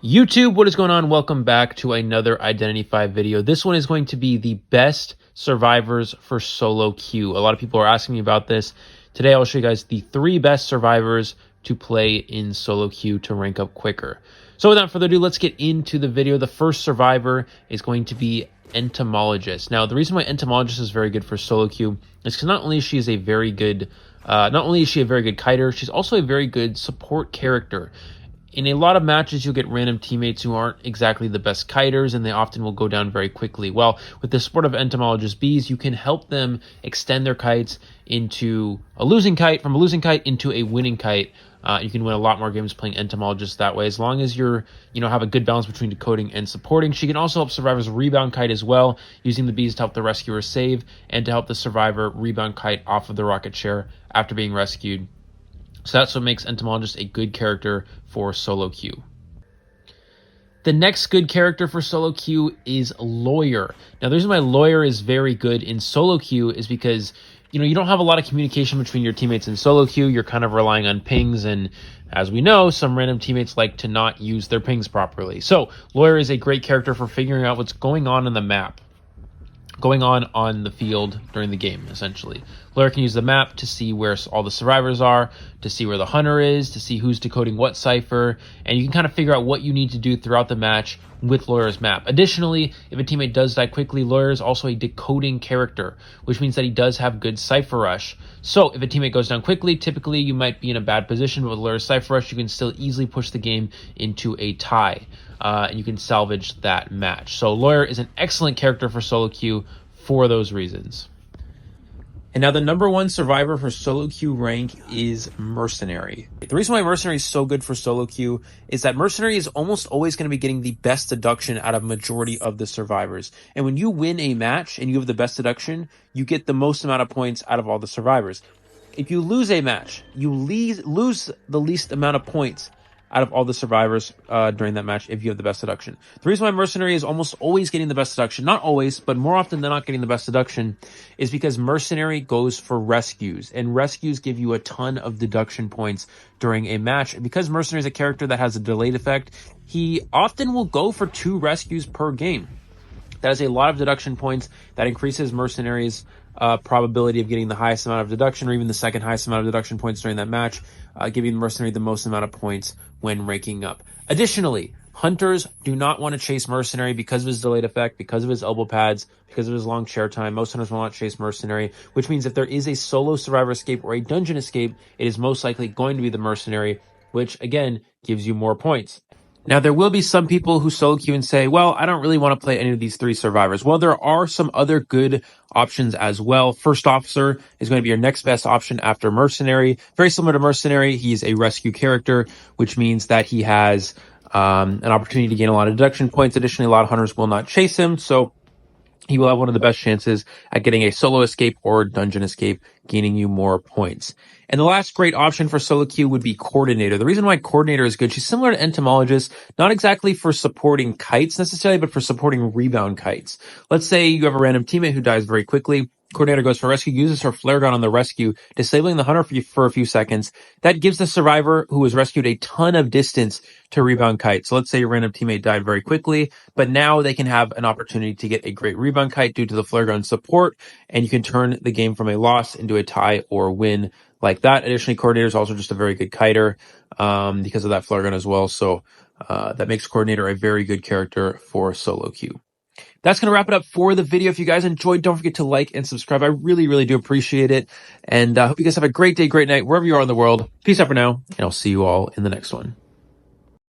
YouTube, what is going on? Welcome back to another Identity 5 video. This one is going to be the best survivors for solo queue. A lot of people are asking me about this. Today I'll show you guys the 3 best survivors to play in solo queue to rank up quicker. So without further ado, let's get into the video. The first survivor is going to be Entomologist. Now, the reason why Entomologist is very good for solo queue is because not only is she a very good kiter, she's also a very good support character. In a lot of matches, you'll get random teammates who aren't exactly the best kiters, and they often will go down very quickly. Well, with the support of Entomologist bees, you can help them extend their kites into a losing kite, from a losing kite into a winning kite. You can win a lot more games playing Entomologist that way, as long as you're, have a good balance between decoding and supporting. She can also help survivors rebound kite as well, using the bees to help the rescuer save and to help the survivor rebound kite off of the rocket chair after being rescued. So that's what makes Entomologist a good character for solo queue. The next good character for solo queue is Lawyer. Now, the reason why Lawyer is very good in solo queue is because, you don't have a lot of communication between your teammates in solo queue. You're kind of relying on pings, and as we know, some random teammates like to not use their pings properly. So Lawyer is a great character for figuring out what's going on in the map, going on the field during the game, essentially. Lawyer can use the map to see where all the survivors are, to see where the hunter is, to see who's decoding what cipher, and you can kind of figure out what you need to do throughout the match with Lawyer's map. Additionally, if a teammate does die quickly, Lawyer is also a decoding character, which means that he does have good cipher rush. So if a teammate goes down quickly, typically you might be in a bad position, but with Lawyer's cipher rush, you can still easily push the game into a tie, and you can salvage that match. So Lawyer is an excellent character for solo queue for those reasons. And now the number 1 survivor for solo queue rank is Mercenary. The reason why Mercenary is so good for solo queue is that Mercenary is almost always going to be getting the best deduction out of majority of the survivors. And when you win a match and you have the best deduction, you get the most amount of points out of all the survivors. If you lose a match, you lose the least amount of points out of all the survivors during that match if you have the best deduction. The reason why Mercenary is almost always getting the best deduction, not always, but more often than not getting the best deduction, is because Mercenary goes for rescues, and rescues give you a ton of deduction points during a match. And because Mercenary is a character that has a delayed effect, he often will go for 2 rescues per game. That is a lot of deduction points. That increases Mercenary's probability of getting the highest amount of deduction, or even the second highest amount of deduction points during that match, giving Mercenary the most amount of points when ranking up. Additionally, hunters do not want to chase Mercenary because of his delayed effect, because of his elbow pads, because of his long chair time. Most hunters will not chase Mercenary, which means if there is a solo survivor escape or a dungeon escape, it is most likely going to be the Mercenary, which again gives you more points. Now, there will be some people who solo queue and say, well, I don't really want to play any of these 3 survivors. Well, there are some other good options as well. First Officer is going to be your next best option after Mercenary. Very similar to Mercenary, he's a rescue character, which means that he has an opportunity to gain a lot of deduction points. Additionally, a lot of hunters will not chase him, so he will have one of the best chances at getting a solo escape or dungeon escape, gaining you more points. And the last great option for solo queue would be Coordinator. The reason why Coordinator is good, she's similar to Entomologist, not exactly for supporting kites necessarily, but for supporting rebound kites. Let's say you have a random teammate who dies very quickly. Coordinator goes for rescue, uses her flare gun on the rescue, disabling the hunter for a few seconds. That gives the survivor who was rescued a ton of distance to rebound kite. So let's say your random teammate died very quickly, but now they can have an opportunity to get a great rebound kite due to the flare gun support, and you can turn the game from a loss into a tie or win like that. Additionally, Coordinator is also just a very good kiter because of that flare gun as well. So that makes Coordinator a very good character for solo queue. That's going to wrap it up for the video. If you guys enjoyed, don't forget to like and subscribe. I really, really do appreciate it. And I hope you guys have a great day, great night, wherever you are in the world. Peace out for now, and I'll see you all in the next one.